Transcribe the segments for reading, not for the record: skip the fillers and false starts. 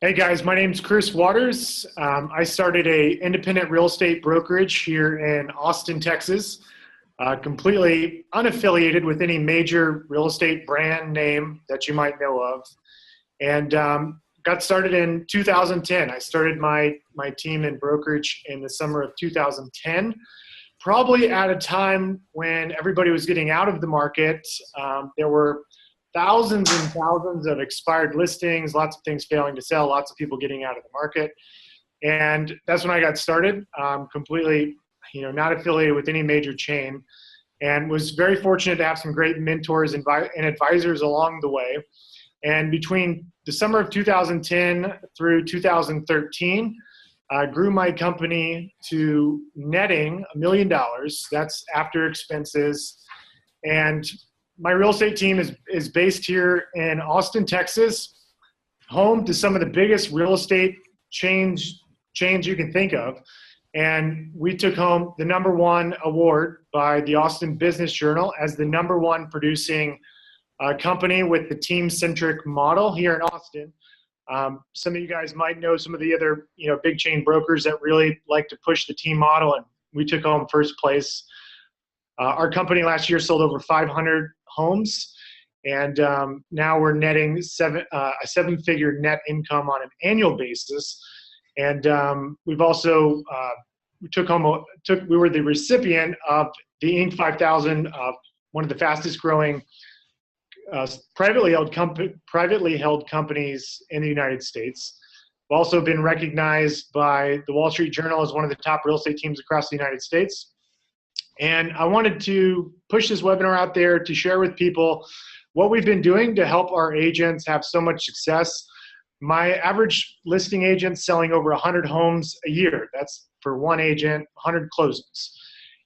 Hey guys, my name's Chris Waters. I started a independent real estate brokerage here in Austin, Texas, completely unaffiliated with any major real estate brand name that you might know of, and got started in 2010. I started my team in brokerage in the summer of 2010, probably at a time when everybody was getting out of the market. There were thousands and thousands of expired listings, lots of things failing to sell, lots of people getting out of the market. And that's when I got started, completely, not affiliated with any major chain, and was very fortunate to have some great mentors and advisors along the way. And between the summer of 2010 through 2013, I grew my company to netting $1 million. That's after expenses. And my real estate team is based here in Austin, Texas, home to some of the biggest real estate chains you can think of. And we took home the #1 award by the Austin Business Journal as the #1 producing company with the Team Centric Model here in Austin. Some of you guys might know some of the other big chain brokers that really like to push the team model, and we took home first place. Our company last year sold over 500 homes, and now we're netting a seven-figure net income on an annual basis. And we've also we were the recipient of the Inc. 5000, one of the fastest growing privately held companies in the United States. We've also been recognized by the Wall Street Journal as one of the top real estate teams across the United States. And I wanted to push this webinar out there to share with people what we've been doing to help our agents have so much success. My average listing agent's selling over 100 homes a year. That's for one agent, 100 closings.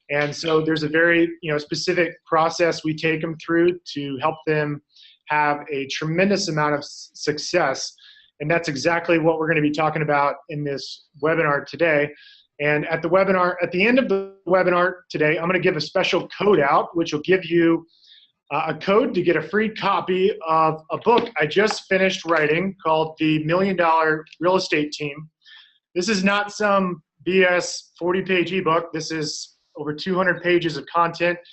And so there's a very specific process we take them through to help them have a tremendous amount of success. And that's exactly what we're going to be talking about in this webinar today. And at the end of the webinar today, I'm going to give a special code out, which will give you a code to get a free copy of a book I just finished writing called The $1 Million Real Estate Team. This is not some BS 40-page ebook. This is over 200 pages of content. It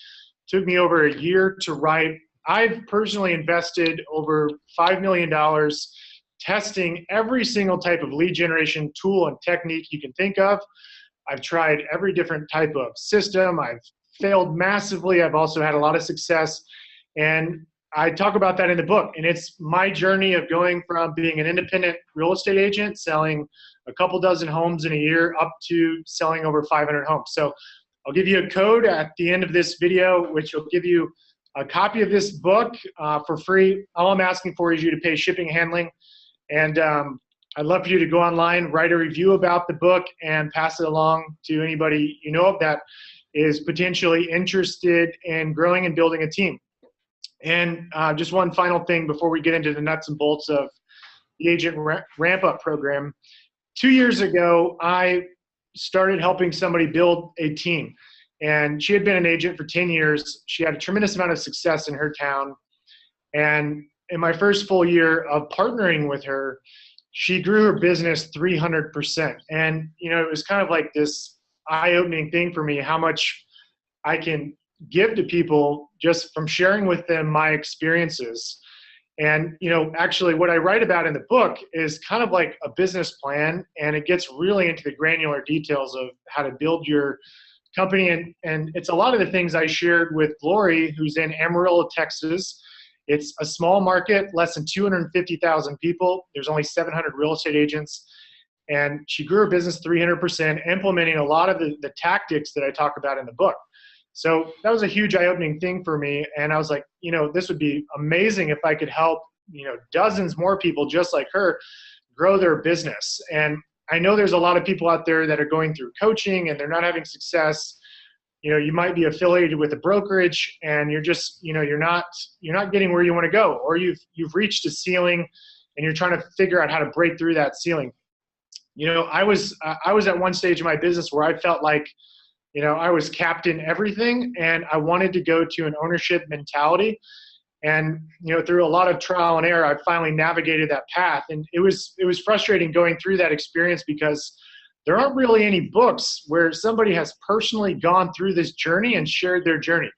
took me over a year to write. I've personally invested over $5 million testing every single type of lead generation tool and technique you can think of. I've tried every different type of system. I've failed massively. I've also had a lot of success. And I talk about that in the book. And it's my journey of going from being an independent real estate agent, selling a couple dozen homes in a year, up to selling over 500 homes. So I'll give you a code at the end of this video, which will give you a copy of this book for free. All I'm asking for is you to pay shipping and handling. And I'd love for you to go online, write a review about the book, and pass it along to anybody you know of that is potentially interested in growing and building a team. And just one final thing before we get into the nuts and bolts of the agent ramp-up program. 2 years ago, I started helping somebody build a team. And she had been an agent for 10 years. She had a tremendous amount of success in her town. And in my first full year of partnering with her, she grew her business 300%. And, it was kind of like this eye-opening thing for me, how much I can give to people just from sharing with them my experiences. And, actually what I write about in the book is kind of like a business plan, and it gets really into the granular details of how to build your company. And it's a lot of the things I shared with Lori, who's in Amarillo, Texas. It's a small market, less than 250,000 people. There's only 700 real estate agents. And she grew her business 300%, implementing a lot of the tactics that I talk about in the book. So that was a huge eye-opening thing for me. And I was like, this would be amazing if I could help, dozens more people just like her grow their business. And I know there's a lot of people out there that are going through coaching and they're not having success. You might be affiliated with a brokerage and you're just, you're not getting where you want to go, or you've reached a ceiling and you're trying to figure out how to break through that ceiling. I was at one stage in my business where I felt like, I was capped in everything, and I wanted to go to an ownership mentality. And, through a lot of trial and error, I finally navigated that path. And it was frustrating going through that experience because there aren't really any books where somebody has personally gone through this journey and shared their journey.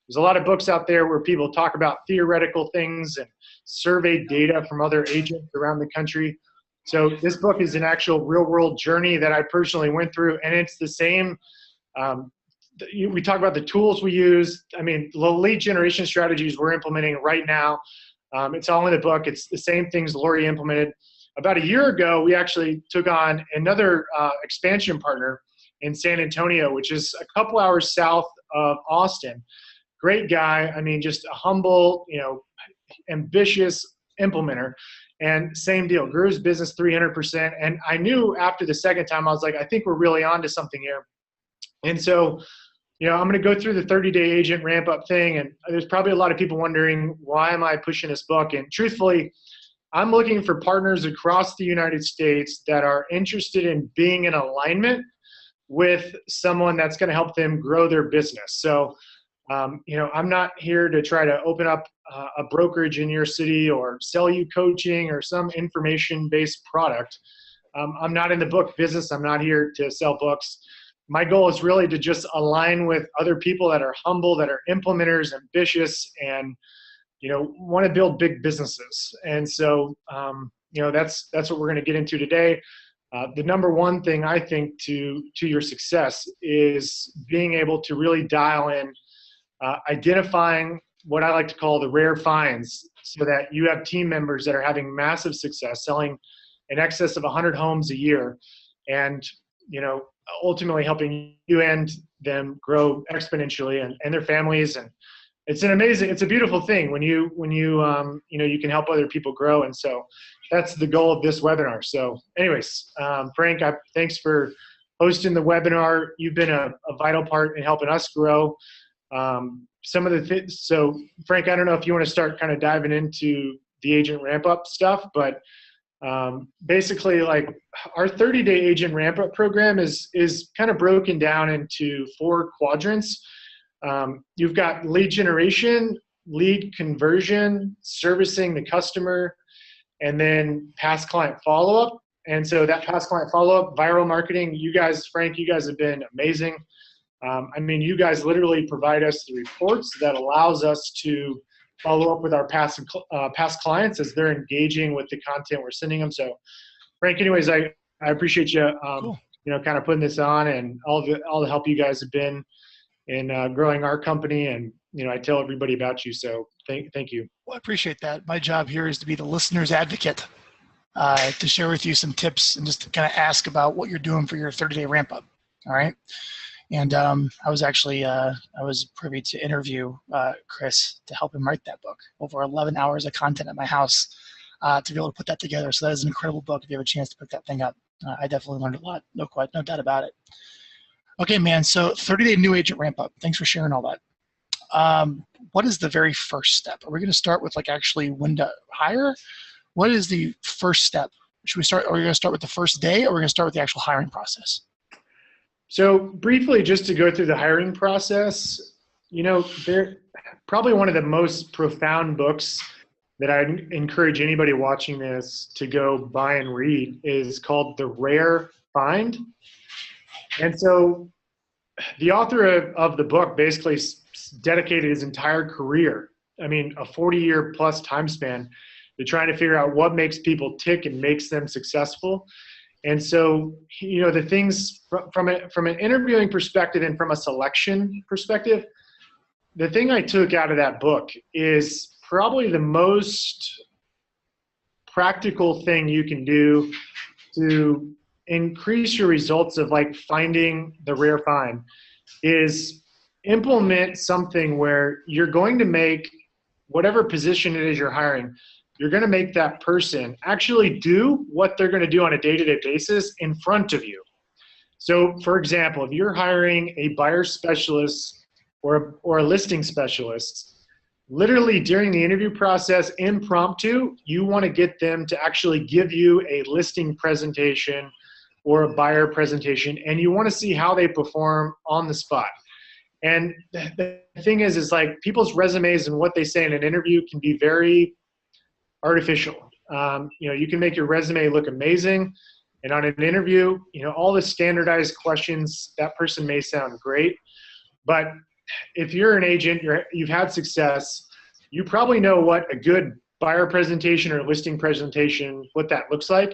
There's a lot of books out there where people talk about theoretical things and survey data from other agents around the country. So this book is an actual real-world journey that I personally went through, and it's the same. We talk about the tools we use. I mean, the lead generation strategies we're implementing right now, it's all in the book. It's the same things Lori implemented. About a year ago, we actually took on another expansion partner in San Antonio, which is a couple hours south of Austin. Great guy. I mean, just a humble, ambitious implementer. And same deal, grew his business 300%. And I knew after the second time, I was like, I think we're really on to something here. And so, I'm going to go through the 30-day agent ramp up thing. And there's probably a lot of people wondering, why am I pushing this book? And truthfully, I'm looking for partners across the United States that are interested in being in alignment with someone that's going to help them grow their business. So, I'm not here to try to open up a brokerage in your city or sell you coaching or some information-based product. I'm not in the book business. I'm not here to sell books. My goal is really to just align with other people that are humble, that are implementers, ambitious, and want to build big businesses. And so, that's what we're going to get into today. The number one thing I think to your success is being able to really dial in, identifying what I like to call the rare finds, so that you have team members that are having massive success, selling in excess of 100 homes a year, and ultimately helping you and them grow exponentially and their families. And it's a beautiful thing when you can help other people grow. And so that's the goal of this webinar. So anyways, Frank, thanks for hosting the webinar. You've been a vital part in helping us grow. Some of the things, so Frank, I don't know if you want to start kind of diving into the agent ramp up stuff, but basically, like, our 30-day agent ramp up program is kind of broken down into 4 quadrants. You've got lead generation, lead conversion, servicing the customer, and then past client follow-up. And so that past client follow-up, viral marketing, you guys, Frank, you guys have been amazing. You guys literally provide us the reports that allows us to follow up with our past clients as they're engaging with the content we're sending them. So, Frank, anyways, I appreciate you, Cool. Kind of putting this on, and all the help you guys have been in growing our company. And, I tell everybody about you. So thank you. Well, I appreciate that. My job here is to be the listener's advocate, to share with you some tips and just to kind of ask about what you're doing for your 30-day ramp up. All right. And I was privy to interview Chris to help him write that book. Over 11 hours of content at my house to be able to put that together. So that is an incredible book if you have a chance to pick that thing up. I definitely learned a lot. No doubt about it. Okay, man. So 30-day new agent ramp up. Thanks for sharing all that. What is the very first step? Are we going to start with actually when to hire? What is the first step? Should we start? Are we going to start with the first day, or are we going to start with the actual hiring process? So briefly, just to go through the hiring process, they're probably one of the most profound books that I encourage anybody watching this to go buy and read is called The Rare Find. And so the author of the book basically dedicated his entire career, a 40-year plus time span, to trying to figure out what makes people tick and makes them successful. And so, the things from an interviewing perspective and from a selection perspective, the thing I took out of that book is probably the most practical thing you can do to increase your results of finding the rare find is implement something where you're going to make whatever position it is you're hiring, you're going to make that person actually do what they're going to do on a day-to-day basis in front of you. So, for example, if you're hiring a buyer specialist or a listing specialist, literally during the interview process, impromptu, you want to get them to actually give you a listing presentation or a buyer presentation, and you want to see how they perform on the spot. And the thing is like people's resumes and what they say in an interview can be very artificial. You can make your resume look amazing, and on an interview, all the standardized questions, that person may sound great, but if you're an agent, you've had success, you probably know what a good buyer presentation or listing presentation, what that looks like.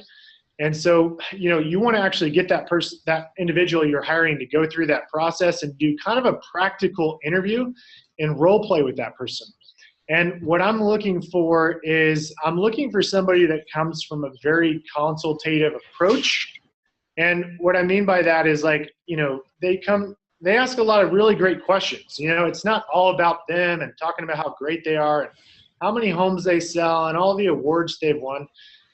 And so, you want to actually get that person, that individual you're hiring, to go through that process and do kind of a practical interview and role play with that person. And what I'm looking for is I'm looking for somebody that comes from a very consultative approach. And what I mean by that is like, they ask a lot of really great questions. It's not all about them and talking about how great they are and how many homes they sell and all the awards they've won.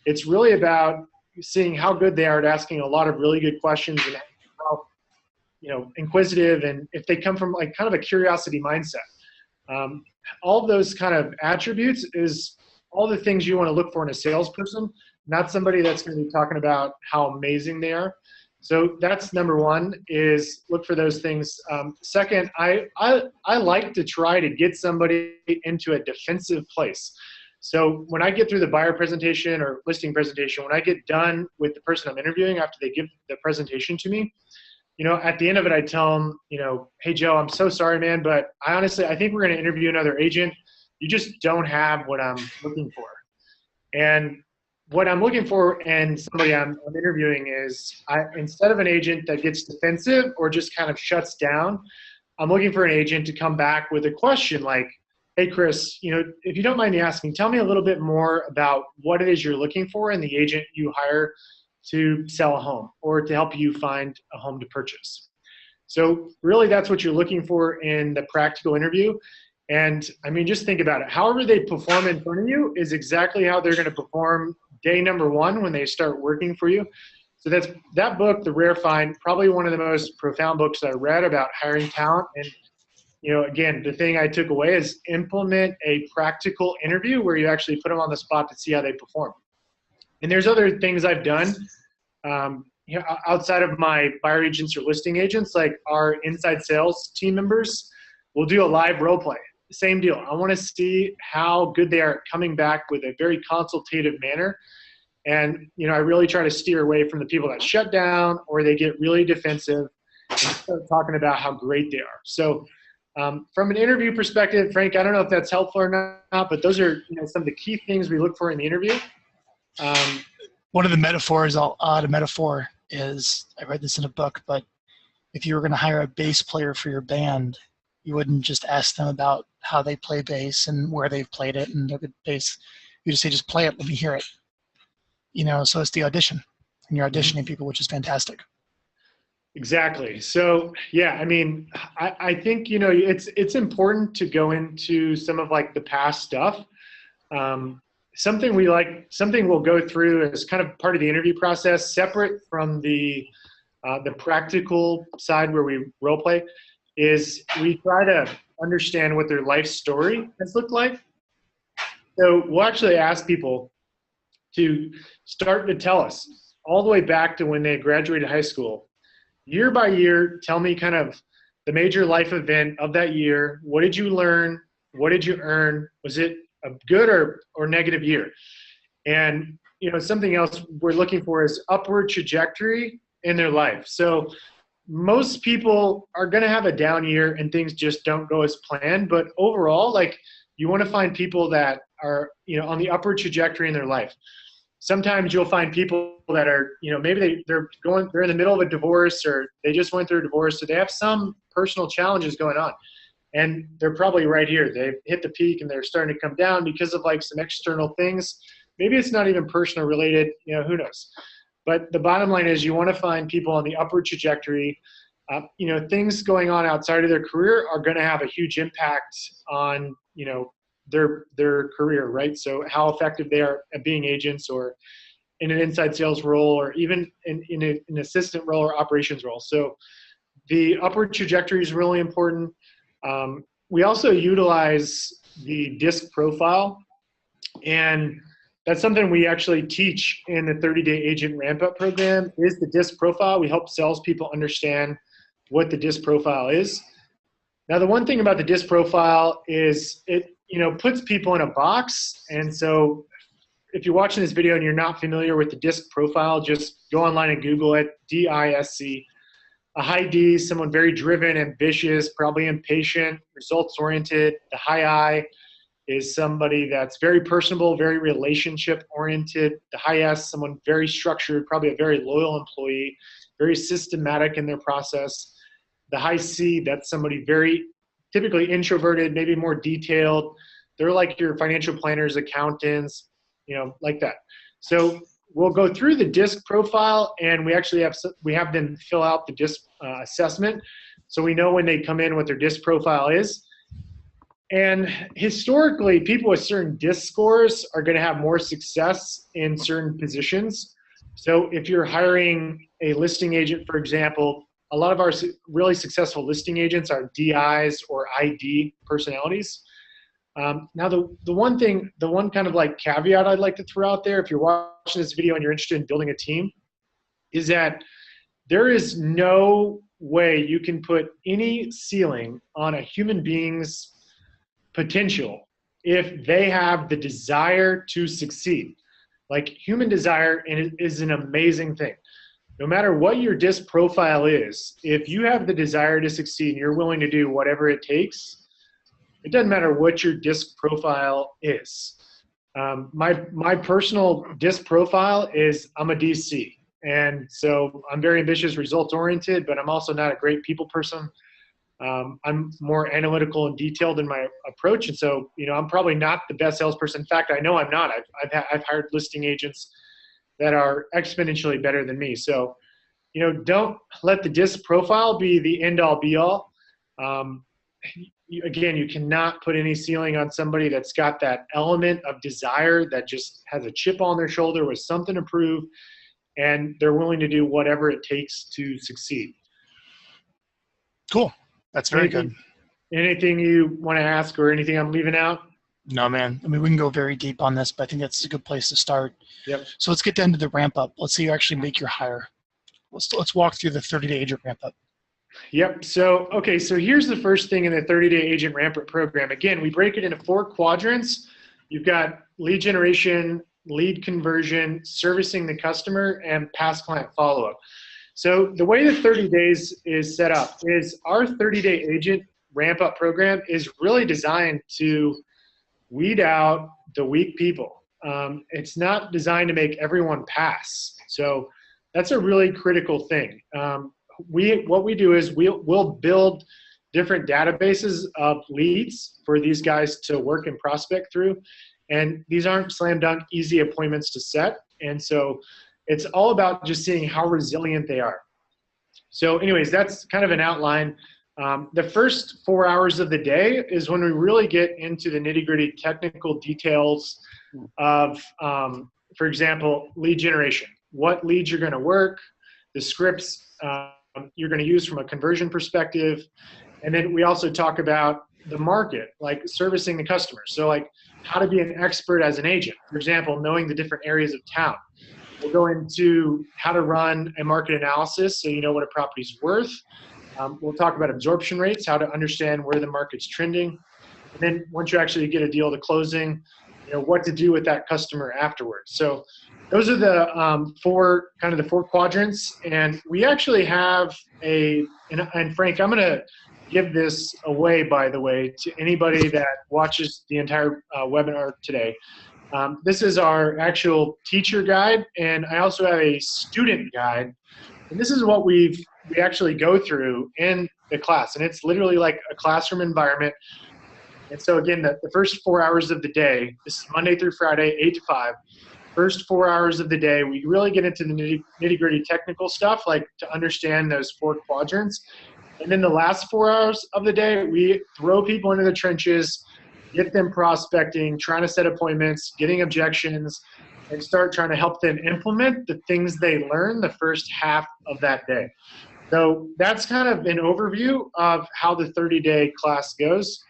It's really about seeing how good they are at asking a lot of really good questions and how, inquisitive, and if they come from like kind of a curiosity mindset. All of those kind of attributes is all the things you want to look for in a salesperson, not somebody that's going to be talking about how amazing they are. So that's number one, is look for those things. Second, I like to try to get somebody into a defensive place. So when I get through the buyer presentation or listing presentation, when I get done with the person I'm interviewing after they give the presentation to me, at the end of it, I tell them, hey, Joe, I'm so sorry, man, but I think we're going to interview another agent. You just don't have what I'm looking for. And what I'm looking for in somebody I'm interviewing is, instead of an agent that gets defensive or just kind of shuts down, I'm looking for an agent to come back with a question like, hey, Chris, if you don't mind me asking, tell me a little bit more about what it is you're looking for in the agent you hire to sell a home or to help you find a home to purchase. So really that's what you're looking for in the practical interview. And I mean, just think about it. However they perform in front of you is exactly how they're going to perform day number one when they start working for you. So that book, The Rare Find, probably one of the most profound books I read about hiring talent. And again, the thing I took away is implement a practical interview where you actually put them on the spot to see how they perform. And there's other things I've done outside of my buyer agents or listing agents, like our inside sales team members will do a live role play. Same deal. I want to see how good they are at coming back with a very consultative manner. And, I really try to steer away from the people that shut down or they get really defensive and start talking about how great they are. So from an interview perspective, Frank, I don't know if that's helpful or not, but those are some of the key things we look for in the interview. One of the metaphors, I'll add a metaphor, is, I read this in a book, but if you were going to hire a bass player for your band, you wouldn't just ask them about how they play bass and where they've played it and their good bass. You just say, just play it, let me hear it. So it's the audition, and you're auditioning people, which is fantastic. Exactly. So yeah, I mean, I think, it's important to go into some of like the past stuff. Something we'll go through as kind of part of the interview process, separate from the practical side where we role play, is we try to understand what their life story has looked like. So we'll actually ask people to start to tell us all the way back to when they graduated high school, year by year. Tell me kind of the major life event of that year. What did you learn? What did you earn? Was it a good or negative year? And something else we're looking for is upward trajectory in their life. So most people are going to have a down year and things just don't go as planned, but overall, like, you want to find people that are on the upward trajectory in their life. Sometimes you'll find people that are maybe they're in the middle of a divorce, or they just went through a divorce, so they have some personal challenges going on. And they're probably right here. They've hit the peak and they're starting to come down because of like some external things. Maybe it's not even personal related, who knows? But the bottom line is you want to find people on the upward trajectory. Things going on outside of their career are going to have a huge impact on, their career, right? So how effective they are at being agents or in an inside sales role, or even in an assistant role or operations role. So the upward trajectory is really important. We also utilize the DISC profile, and that's something we actually teach in the 30-day agent ramp-up program, is the DISC profile. We help salespeople understand what the DISC profile is. Now, the one thing about the DISC profile is it, puts people in a box. And so if you're watching this video and you're not familiar with the DISC profile, just go online and Google it, DISC. A high D, someone very driven, ambitious, probably impatient, results-oriented. The high I is somebody that's very personable, very relationship-oriented. The high S, someone very structured, probably a very loyal employee, very systematic in their process. The high C, that's somebody very typically introverted, maybe more detailed. They're like your financial planners, accountants, like that. So we'll go through the DISC profile, and we actually have them fill out the DISC assessment, so we know when they come in what their DISC profile is. And historically, people with certain DISC scores are going to have more success in certain positions. So if you're hiring a listing agent, for example, a lot of our really successful listing agents are DIs or ID personalities. Now, the one kind of like caveat I'd like to throw out there, if you're watching this video and you're interested in building a team, is that there is no way you can put any ceiling on a human being's potential if they have the desire to succeed. Like, human desire is an amazing thing. No matter what your DISC profile is, if you have the desire to succeed and you're willing to do whatever it takes, it doesn't matter what your DISC profile is. My personal DISC profile is I'm a DC. And so I'm very ambitious, results oriented, but I'm also not a great people person. I'm more analytical and detailed in my approach. And so, I'm probably not the best salesperson. In fact, I know I'm not. I've hired listing agents that are exponentially better than me. So, don't let the DISC profile be the end all be all. Again, you cannot put any ceiling on somebody that's got that element of desire, that just has a chip on their shoulder with something to prove, and they're willing to do whatever it takes to succeed. Cool. That's very good. Anything you want to ask or anything I'm leaving out? No, man. I mean, we can go very deep on this, but I think that's a good place to start. Yep. So let's get down to the ramp up. Let's say you actually make your hire. Let's walk through the 30-day agent ramp up. Yep. So here's the first thing in the 30-day agent ramp up program. Again, we break it into 4 quadrants. You've got lead generation, lead conversion, servicing the customer, and past client follow-up. So the way the 30 days is set up is our 30-day agent ramp up program is really designed to weed out the weak people. It's not designed to make everyone pass. So that's a really critical thing. What we do is we'll build different databases of leads for these guys to work and prospect through. And these aren't slam dunk easy appointments to set. And so it's all about just seeing how resilient they are. So anyways, that's kind of an outline. The first 4 hours of the day is when we really get into the nitty-gritty technical details of, for example, lead generation. What leads you're going to work, the scripts you're going to use from a conversion perspective. And then we also talk about the market, like servicing the customer. So like how to be an expert as an agent. For example, knowing the different areas of town. We'll go into how to run a market analysis so you know what a property's worth. We'll talk about absorption rates, how to understand where the market's trending. And then once you actually get a deal to closing, what to do with that customer afterwards. So those are the 4 quadrants. And we actually have and Frank, I'm going to give this away, by the way, to anybody that watches the entire webinar today. This is our actual teacher guide, and I also have a student guide. And this is what we actually go through in the class, and it's literally like a classroom environment. And so again, the first 4 hours of the day, this is Monday through Friday, 8 to 5. First 4 hours of the day, we really get into the nitty-gritty technical stuff, like to understand those 4 quadrants. And then the last 4 hours of the day, we throw people into the trenches, get them prospecting, trying to set appointments, getting objections, and start trying to help them implement the things they learn the first half of that day. So that's kind of an overview of how the 30-day class goes.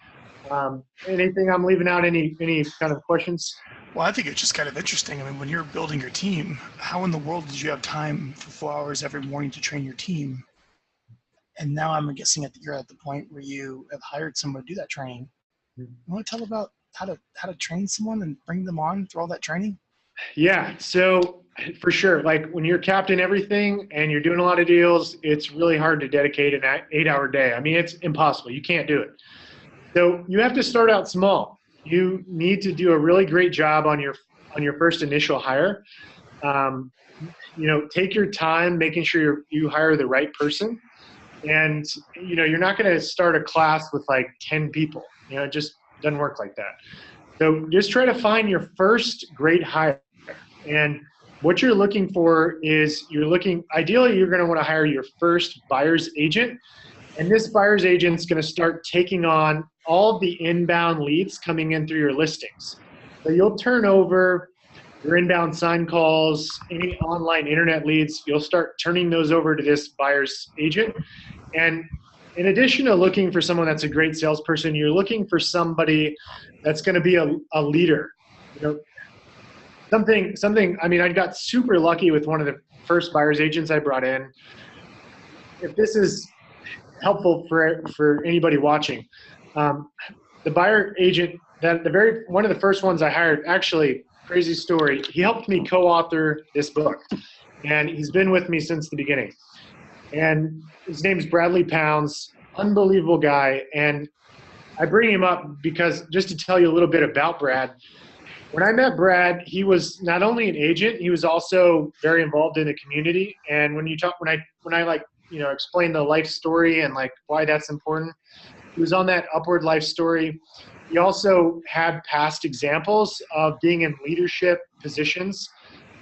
Anything I'm leaving out? Any kind of questions? Well, I think it's just kind of interesting. I mean, when you're building your team, how in the world did you have time for 4 hours every morning to train your team? And now I'm guessing that you're at the point where you have hired someone to do that training. You want to tell about how to train someone and bring them on through all that training? Yeah, so for sure, like when you're captain everything and you're doing a lot of deals, it's really hard to dedicate an 8-hour day. I mean, it's impossible. You can't do it. So you have to start out small. You need to do a really great job on your first initial hire. Take your time making sure you hire the right person. And, you're not going to start a class with like 10 people. It just doesn't work like that. So just try to find your first great hire. And what you're looking for is ideally, you're going to want to hire your first buyer's agent. And this buyer's agent is going to start taking on all the inbound leads coming in through your listings. So you'll turn over your inbound sign calls, any online internet leads, you'll start turning those over to this buyer's agent. And in addition to looking for someone that's a great salesperson, you're looking for somebody that's going to be a leader. I got super lucky with one of the first buyer's agents I brought in. If this is helpful for anybody watching, the buyer agent, one of the first ones I hired, actually, crazy story, he helped me co-author this book, and he's been with me since the beginning. And his name's Bradley Pounds, unbelievable guy. And I bring him up because just to tell you a little bit about Brad. When I met Brad, he was not only an agent, he was also very involved in the community. And when I explain the life story and like why that's important, he was on that upward life story. He also had past examples of being in leadership positions.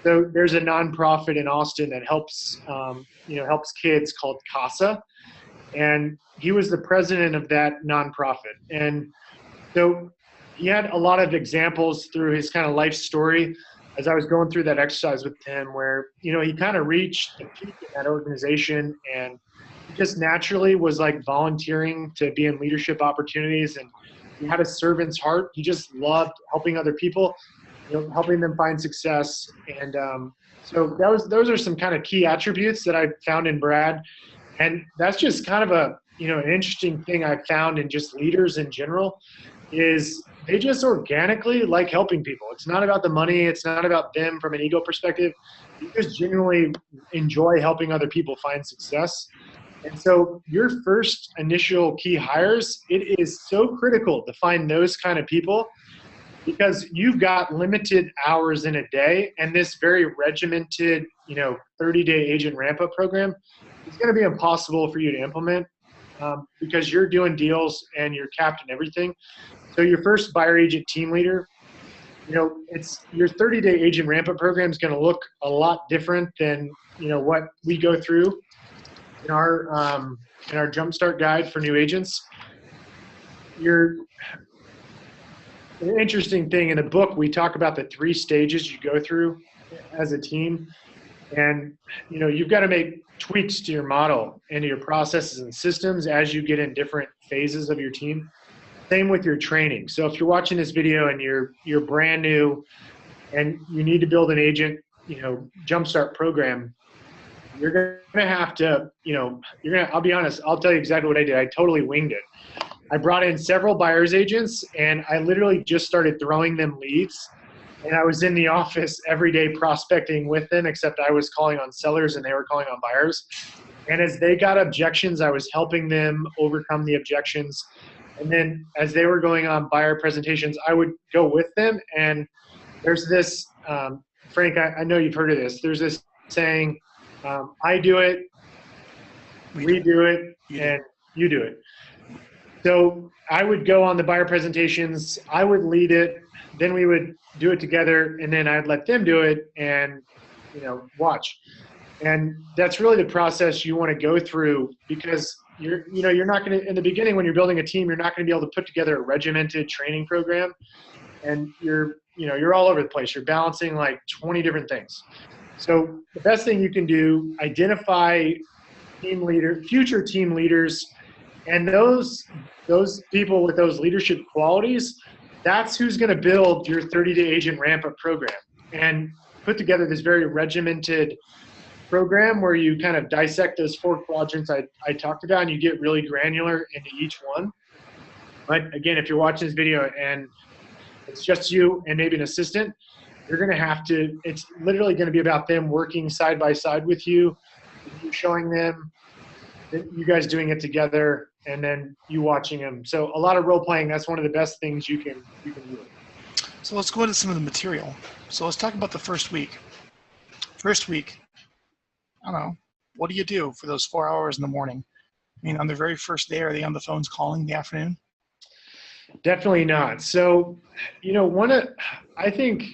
So there's a nonprofit in Austin that helps kids called CASA, and he was the president of that nonprofit. And so he had a lot of examples through his kind of life story as I was going through that exercise with him where, he kind of reached the peak in that organization and he just naturally was like volunteering to be in leadership opportunities, and he had a servant's heart. He just loved helping other people, helping them find success. And so those are some kind of key attributes that I found in Brad. And that's just kind of an interesting thing I found in just leaders in general is they just organically like helping people. It's not about the money. It's not about them from an ego perspective. You just genuinely enjoy helping other people find success. And so your first initial key hires, it is so critical to find those kind of people because you've got limited hours in a day, and this very regimented, 30-day agent ramp-up program is going to be impossible for you to implement because you're doing deals and you're captain everything. So your first buyer agent team leader, it's your 30-day agent ramp-up program is going to look a lot different than what we go through in our Jumpstart guide for new agents. An interesting thing in the book, we talk about the 3 stages you go through as a team. And, you've got to make tweaks to your model and to your processes and systems as you get in different phases of your team. Same with your training. So if you're watching this video and you're brand new and you need to build an agent, Jumpstart program, you're going to have to, I'll be honest, I'll tell you exactly what I did. I totally winged it. I brought in several buyer's agents and I literally just started throwing them leads. And I was in the office every day prospecting with them, except I was calling on sellers and they were calling on buyers. And as they got objections, I was helping them overcome the objections. And then as they were going on buyer presentations, I would go with them. And there's this, Frank, I know you've heard of this. There's this saying, I do it, we do it, and you do it. So I would go on the buyer presentations, I would lead it, then we would do it together, and then I'd let them do it and, watch. And that's really the process you want to go through because you're not going to, in the beginning when you're building a team, you're not going to be able to put together a regimented training program. And you're all over the place. You're balancing like 20 different things. So the best thing you can do, identify future team leaders, and those people with those leadership qualities, that's who's going to build your 30-day agent ramp-up program and put together this very regimented program where you kind of dissect those 4 quadrants I talked about, and you get really granular into each one. But again, if you're watching this video and it's just you and maybe an assistant, you're going to have to, it's literally going to be about them working side by side with you, you showing them, you guys doing it together, and then you watching them. So a lot of role playing, that's one of the best things you can do. So let's go into some of the material. So let's talk about the first week. First week, I don't know, what do you do for those 4 hours in the morning? I mean, on the very first day, are they on the phones calling in the afternoon? Definitely not. So, you know, I think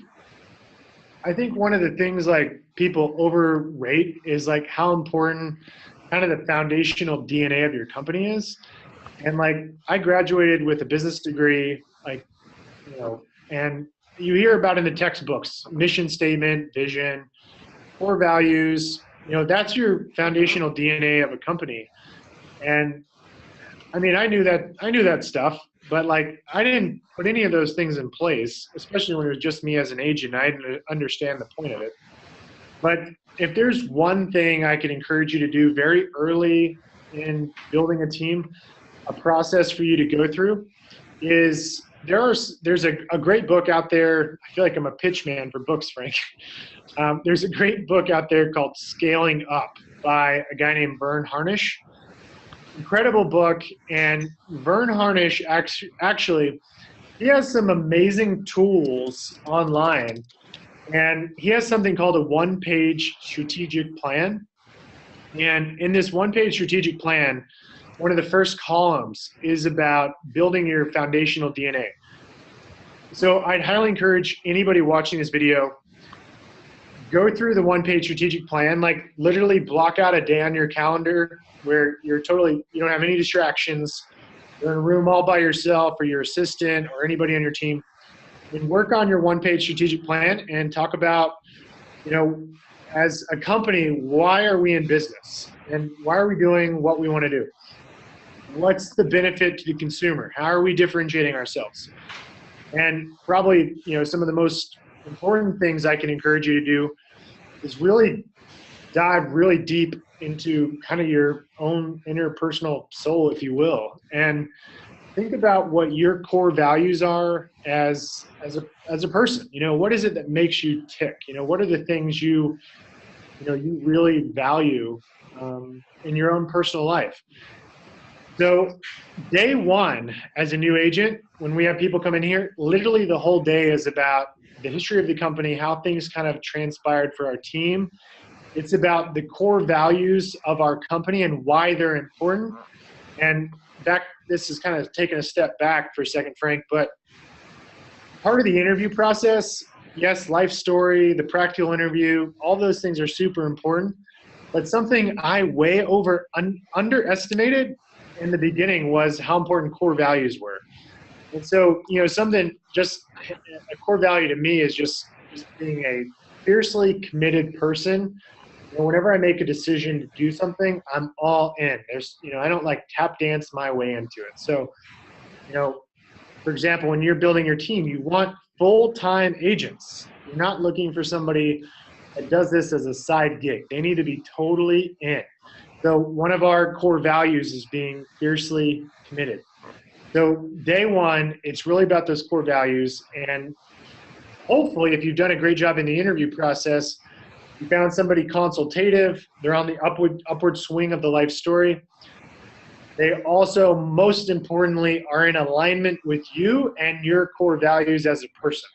one of the things like people overrate is like how important kind of the foundational DNA of your company is. And like, I graduated with a business degree, like, you know, and you hear about in the textbooks, mission statement, vision, core values, you know, that's your foundational DNA of a company. And I mean, I knew that stuff, but like, I didn't put any of those things in place, especially when it was just me as an agent. I didn't understand the point of it. But if there's one thing I could encourage you to do very early in building a team, a process for you to go through is there's a great book out there. I feel like I'm a pitch man for books, Frank. There's a great book out there called Scaling Up by a guy named Vern Harnish. Incredible book. And Vern Harnish actually, he has some amazing tools online. And he has something called a one-page strategic plan. And in this one-page strategic plan, one of the first columns is about building your foundational DNA. So I'd highly encourage anybody watching this video, go through the one-page strategic plan, like literally block out a day on your calendar where you don't have any distractions. You're in a room all by yourself or your assistant or anybody on your team, and work on your one-page strategic plan and talk about, you know, as a company, why are we in business and why are we doing what we want to do? What's the benefit to the consumer? How are we differentiating ourselves? And probably, you know, some of the most important things I can encourage you to do is really dive really deep into kind of your own interpersonal soul, if you will, and think about what your core values are as a person. You know, what is it that makes you tick? You know, what are the things you really value in your own personal life? So day one, as a new agent, when we have people come in here, literally the whole day is about the history of the company, how things kind of transpired for our team. It's about the core values of our company and why they're important. And this is kind of taking a step back for a second, Frank, but part of the interview process, yes, life story, the practical interview, all those things are super important. But something I way underestimated in the beginning was how important core values were. And so, you know, a core value to me is just being a fiercely committed person. You know, whenever I make a decision to do something, I'm all in. I don't like tap dance my way into it. So, you know, for example, when you're building your team, you want full-time agents. You're not looking for somebody that does this as a side gig. They need to be totally in. So one of our core values is being fiercely committed. So day one, it's really about those core values. And hopefully, if you've done a great job in the interview process, you found somebody consultative, they're on the upward swing of the life story. They also, most importantly, are in alignment with you and your core values as a person.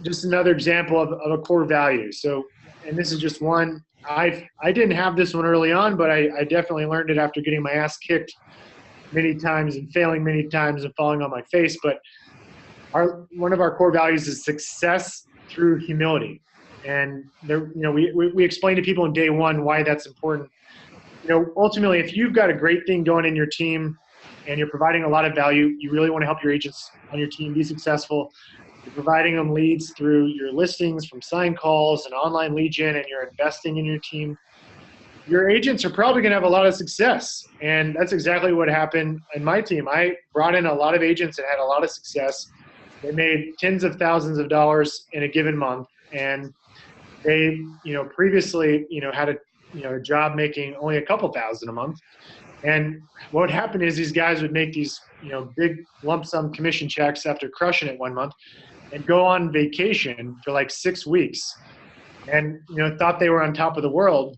Just another example of a core value. So, and this is just one. I didn't have this one early on, but I definitely learned it after getting my ass kicked many times and failing many times and falling on my face. But one of our core values is success through humility. And we explain to people in day one why that's important. You know, ultimately, if you've got a great thing going in your team and you're providing a lot of value, you really want to help your agents on your team be successful. You're providing them leads through your listings from sign calls and online lead gen, and you're investing in your team. Your agents are probably going to have a lot of success. And that's exactly what happened in my team. I brought in a lot of agents that had a lot of success. They made tens of thousands of dollars in a given month. And They, previously, had a job making only a couple thousand a month. And what would happen is these guys would make these, big lump sum commission checks after crushing it one month and go on vacation for like 6 weeks and, thought they were on top of the world.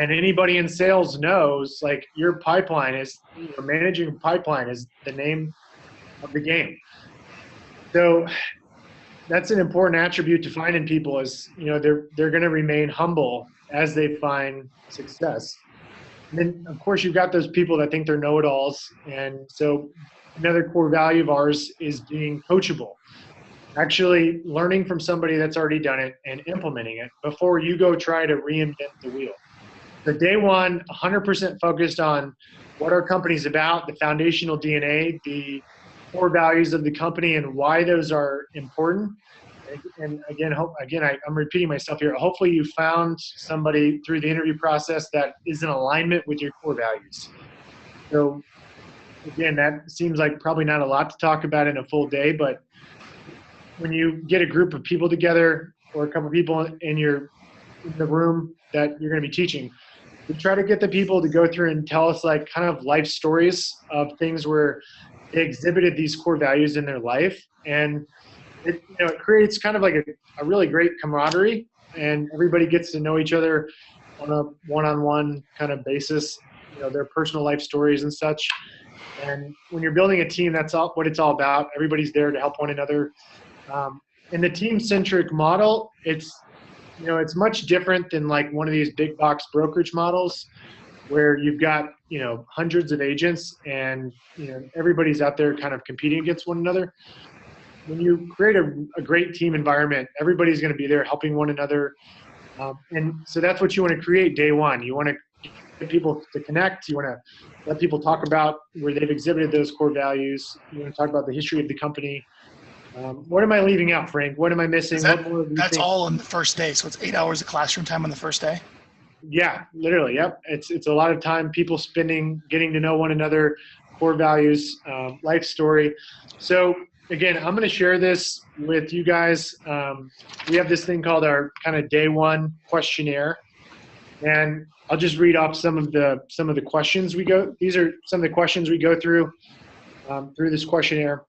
And anybody in sales knows, like, your pipeline is, managing a pipeline is the name of the game. So that's an important attribute to find in people is, they're going to remain humble as they find success. And then, of course, you've got those people that think they're know-it-alls. And so another core value of ours is being coachable. Actually learning from somebody that's already done it and implementing it before you go try to reinvent the wheel. The day one, 100% focused on what our company's about, the foundational DNA, the core values of the company, and why those are important. And again, I'm repeating myself here. Hopefully you found somebody through the interview process that is in alignment with your core values. So again, that seems like probably not a lot to talk about in a full day, but when you get a group of people together or a couple of people in the room that you're going to be teaching, we try to get the people to go through and tell us like kind of life stories of things where they exhibited these core values in their life. And it creates kind of like a really great camaraderie, and everybody gets to know each other on a one-on-one kind of basis, their personal life stories and such. And when you're building a team, that's what it's all about. Everybody's there to help one another. In the Team Centric Model, it's much different than like one of these big box brokerage models where you've got, hundreds of agents and, everybody's out there kind of competing against one another. When you create a great team environment, everybody's going to be there helping one another. And so that's what you want to create day one. You want to get people to connect. You want to let people talk about where they've exhibited those core values. You want to talk about the history of the company. What am I leaving out, Frank? What am I missing? That's all on the first day. So it's 8 hours of classroom time on the first day? Yeah, literally. Yep. It's a lot of time people spending getting to know one another, core values, life story. So again, I'm going to share this with you guys. We have this thing called our kind of day one questionnaire. And I'll just read off some of the questions we go. These are some of the questions we go through this questionnaire.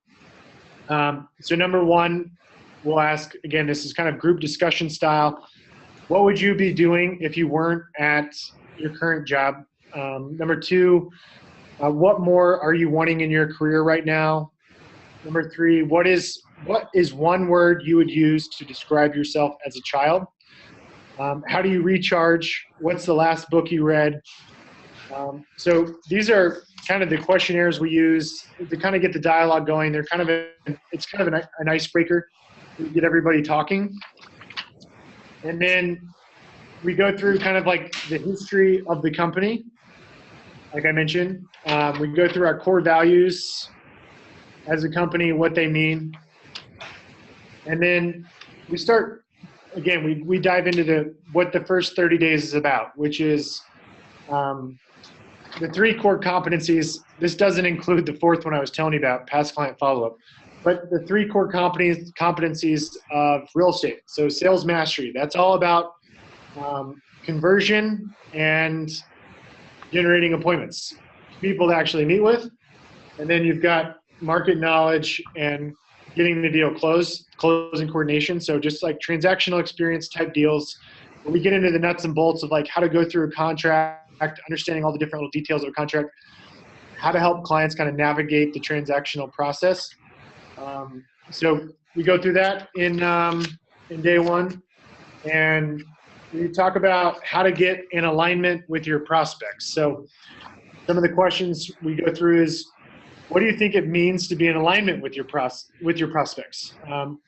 So number one, we'll ask, again, this is kind of group discussion style. What would you be doing if you weren't at your current job? Number two, what more are you wanting in your career right now? Number three, what is one word you would use to describe yourself as a child? How do you recharge? What's the last book you read? So these are kind of the questionnaires we use to kind of get the dialogue going. They're kind of it's kind of an icebreaker to get everybody talking. And then we go through kind of like the history of the company. Like I mentioned, we go through our core values as a company, what they mean. And then we start, again, we dive into what the first 30 days is about, which is the 3 core competencies. This doesn't include the 4th one I was telling you about, past client follow-up. But the 3 core competencies of real estate. So sales mastery, that's all about conversion and generating appointments, people to actually meet with. And then you've got market knowledge and getting the deal closing coordination. So just like transactional experience type deals. When we get into the nuts and bolts of like how to go through a contract, understanding all the different little details of a contract, how to help clients kind of navigate the transactional process. So we go through that in day one, and we talk about how to get in alignment with your prospects. So some of the questions we go through is, what do you think it means to be in alignment with your prospects?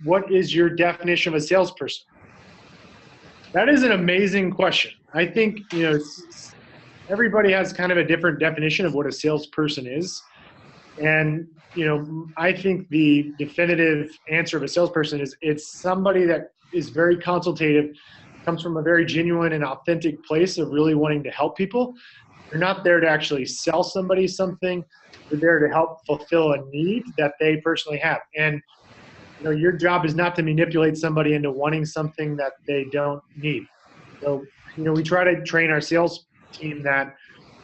What is your definition of a salesperson? That is an amazing question. I think everybody has kind of a different definition of what a salesperson is. And, I think the definitive answer of a salesperson is it's somebody that is very consultative, comes from a very genuine and authentic place of really wanting to help people. They're not there to actually sell somebody something. They're there to help fulfill a need that they personally have. And your job is not to manipulate somebody into wanting something that they don't need. So, we try to train our sales team that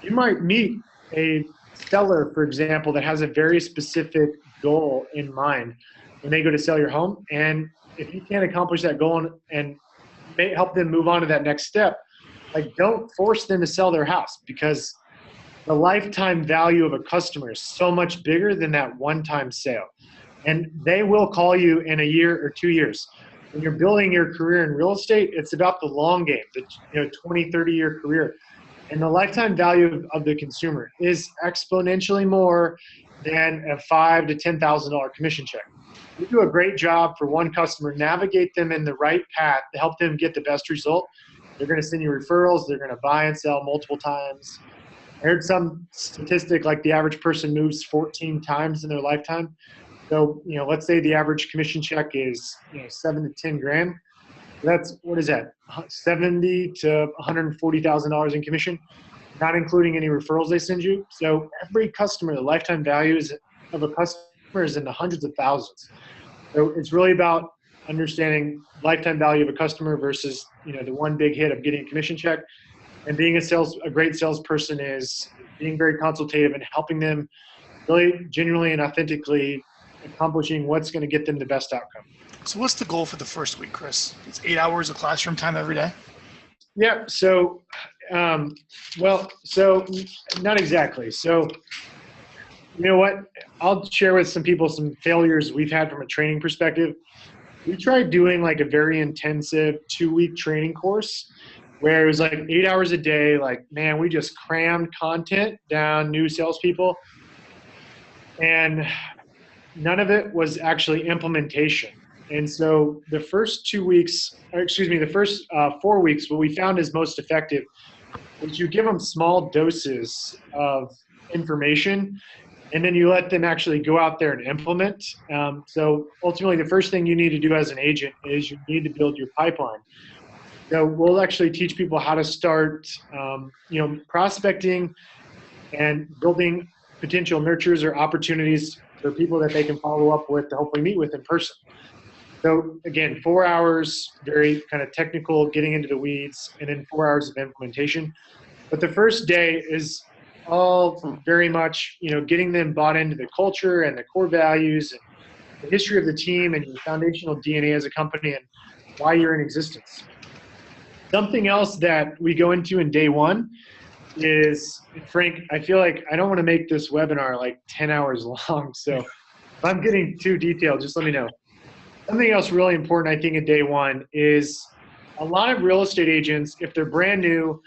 you might meet a seller, for example, that has a very specific goal in mind when they go to sell your home. And if you can't accomplish that goal and help them move on to that next step, like, don't force them to sell their house, because the lifetime value of a customer is so much bigger than that one-time sale. And they will call you in a year or 2 years. When you're building your career in real estate, it's about the long game, the 20, 30-year career. And the lifetime value of the consumer is exponentially more than a $5,000 to $10,000 commission check. You do a great job for one customer, navigate them in the right path to help them get the best result. They're going to send you referrals. They're going to buy and sell multiple times. I heard some statistic like the average person moves 14 times in their lifetime. So, let's say the average commission check is, $7 to $10 grand. That's, what is that? $70,000 to $140,000 in commission, not including any referrals they send you. So every customer, the lifetime value of a customer is in the hundreds of thousands. So it's really about understanding lifetime value of a customer versus, the one big hit of getting a commission check. And being a great salesperson is being very consultative and helping them really genuinely and authentically accomplishing what's going to get them the best outcome. So what's the goal for the first week, Chris? It's 8 hours of classroom time every day? Yeah. So, so not exactly. So, you know what? I'll share with some people some failures we've had from a training perspective. We tried doing like a very intensive 2-week training course where it was like 8 hours a day. Like, man, we just crammed content down new salespeople. And none of it was actually implementation. And so the first 4 weeks, what we found is most effective is you give them small doses of information, and then you let them actually go out there and implement. So ultimately, the first thing you need to do as an agent is you need to build your pipeline. So we'll actually teach people how to start, prospecting and building potential nurtures or opportunities for people that they can follow up with to hopefully meet with in person. So again, 4 hours, very kind of technical, getting into the weeds, and then 4 hours of implementation. But the first day is all very much, getting them bought into the culture and the core values and the history of the team and your foundational DNA as a company and why you're in existence. Something else that we go into in day one is, Frank, I feel like I don't want to make this webinar like 10 hours long. So if I'm getting too detailed, just let me know. Something else really important, I think, in day one is a lot of real estate agents, if they're brand new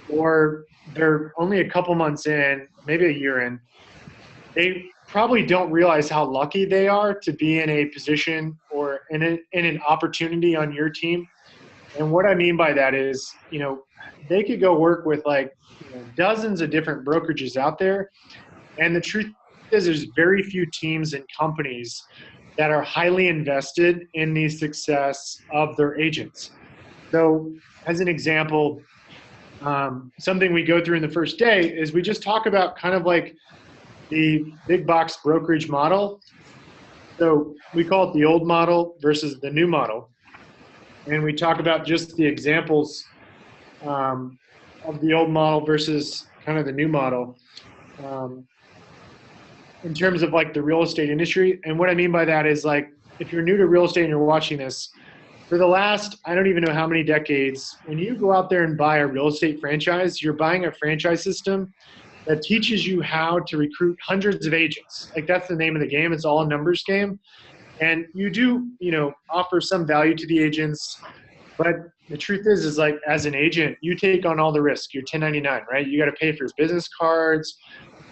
or they're only a couple months in, maybe a year in, they probably don't realize how lucky they are to be in a position or in an opportunity on your team. And what I mean by that is, they could go work with like dozens of different brokerages out there. And the truth is there's very few teams and companies that are highly invested in the success of their agents. So as an example, something we go through in the first day is we just talk about kind of like the big box brokerage model. So we call it the old model versus the new model. And we talk about just the examples of the old model versus kind of the new model in terms of like the real estate industry. And what I mean by that is like, if you're new to real estate and you're watching this, for the last, I don't even know how many decades, when you go out there and buy a real estate franchise, you're buying a franchise system that teaches you how to recruit hundreds of agents. Like that's the name of the game. It's all a numbers game. And you do, offer some value to the agents, but the truth is like as an agent, you take on all the risk. You're 1099, right? You got to pay for your business cards.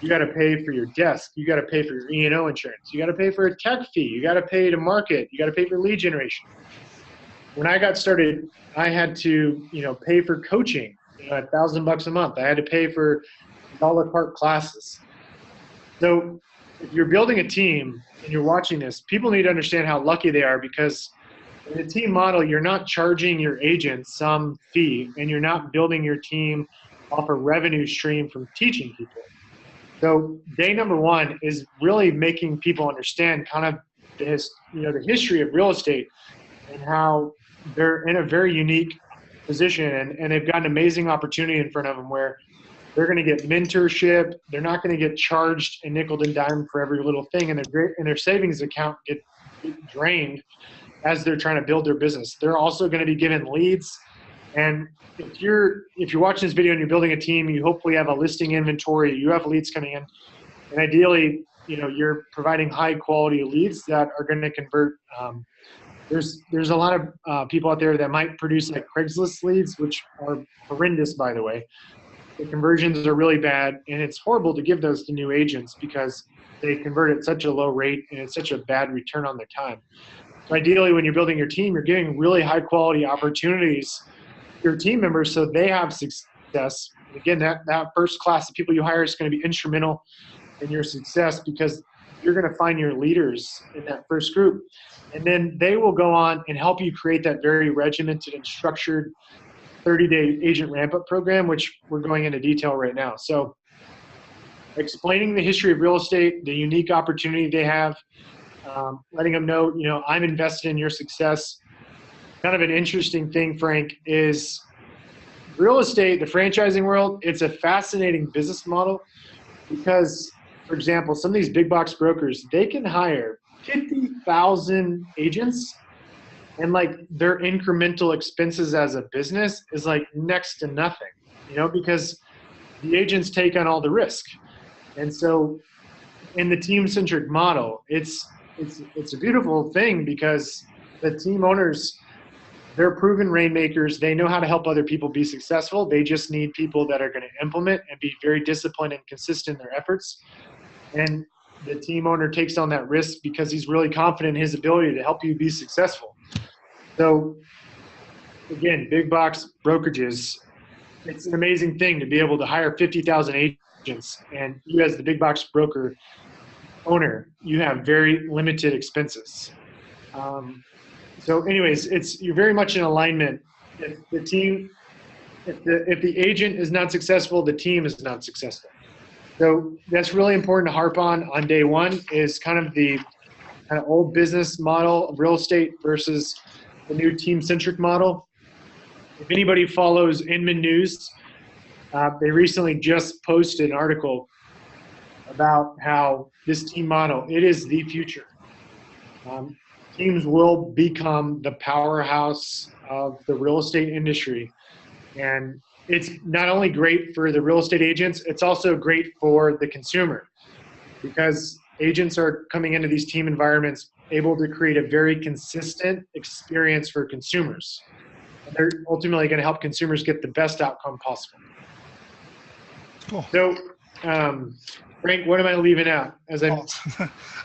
You got to pay for your desk. You got to pay for your E&O insurance. You got to pay for a tech fee. You got to pay to market. You got to pay for lead generation. When I got started, I had to, pay for coaching, $1,000 a month. I had to pay for a la carte classes. So if you're building a team and you're watching this, people need to understand how lucky they are, because in a team model, you're not charging your agents some fee and you're not building your team off a revenue stream from teaching people. So day number one is really making people understand kind of the history of real estate and how they're in a very unique position, and they've got an amazing opportunity in front of them where they're going to get mentorship. They're not going to get charged and nickel and dime for every little thing, and their savings account get drained as they're trying to build their business. They're also going to be given leads. And if you're watching this video and you're building a team, you hopefully have a listing inventory, you have leads coming in, and ideally, you're providing high quality leads that are going to convert. There's a lot of people out there that might produce like Craigslist leads, which are horrendous, by the way. The conversions are really bad, and it's horrible to give those to new agents because they convert at such a low rate and it's such a bad return on their time. So ideally, when you're building your team, you're giving really high quality opportunities to your team members so they have success. Again, that first class of people you hire is going to be instrumental in your success because you're going to find your leaders in that first group. And then they will go on and help you create that very regimented and structured 30-day agent ramp-up program, which we're going into detail right now. So explaining the history of real estate, the unique opportunity they have, letting them know, I'm invested in your success. Kind of an interesting thing, Frank, is real estate, the franchising world, it's a fascinating business model because, for example, some of these big box brokers, they can hire 50,000 agents, and like their incremental expenses as a business is like next to nothing, because the agents take on all the risk. And so in the team centric model, it's a beautiful thing because the team owners, they're proven rainmakers. They know how to help other people be successful. They just need people that are going to implement and be very disciplined and consistent in their efforts. And the team owner takes on that risk because he's really confident in his ability to help you be successful. So again, big box brokerages, it's an amazing thing to be able to hire 50,000 agents, and you as the big box broker owner, you have very limited expenses. So anyways, you're very much in alignment. If the agent is not successful, the team is not successful. So that's really important to harp on day one is kind of the old business model of real estate versus the new team-centric model. If anybody follows Inman News, they recently just posted an article about how this team model, it is the future. Teams will become the powerhouse of the real estate industry. And it's not only great for the real estate agents, it's also great for the consumer because agents are coming into these team environments able to create a very consistent experience for consumers. They're ultimately going to help consumers get the best outcome possible. Cool. So, Frank, what am I leaving out?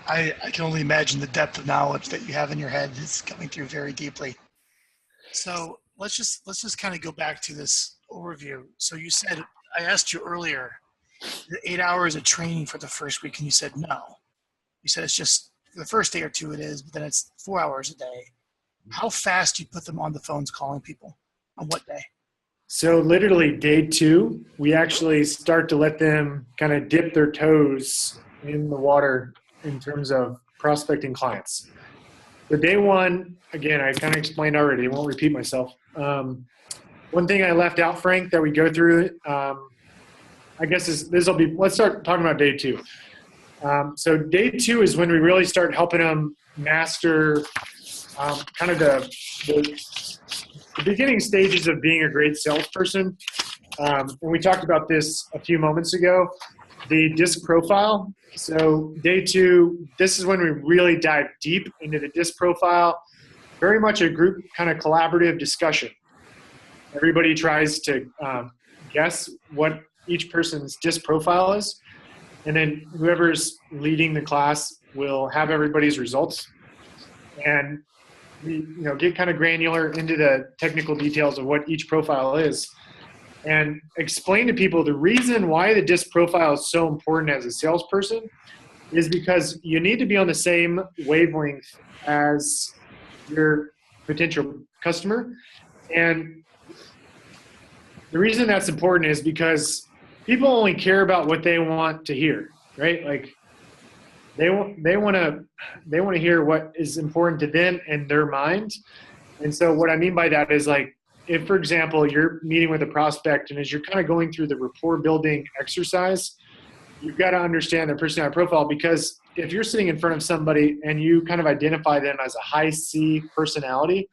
I can only imagine the depth of knowledge that you have in your head is coming through very deeply. So let's just kind of go back to this overview. So you said, I asked you earlier, the 8 hours of training for the first week, and you said no. You said it's just for the first day or two it is, but then it's 4 hours a day. How fast do you put them on the phones calling people? On what day? So literally day 2, we actually start to let them kind of dip their toes in the water in terms of prospecting clients. So day 1, again, I kind of explained already. I won't repeat myself. One thing I left out, Frank, that we go through, I guess let's start talking about day 2. So day 2 is when we really start helping them master kind of the beginning stages of being a great salesperson. And we talked about this a few moments ago, the DISC profile. So day 2, this is when we really dive deep into the DISC profile, very much a group kind of collaborative discussion. Everybody tries to guess what each person's DISC profile is. And then whoever's leading the class will have everybody's results. And we get kind of granular into the technical details of what each profile is and explain to people the reason why the DISC profile is so important as a salesperson is because you need to be on the same wavelength as your potential customer. And the reason that's important is because people only care about what they want to hear, right? Like they want to hear what is important to them in their mind. And so what I mean by that is, like, if, for example, you're meeting with a prospect and as you're kind of going through the rapport building exercise, you've got to understand their personality profile, because if you're sitting in front of somebody and you kind of identify them as a high C personality,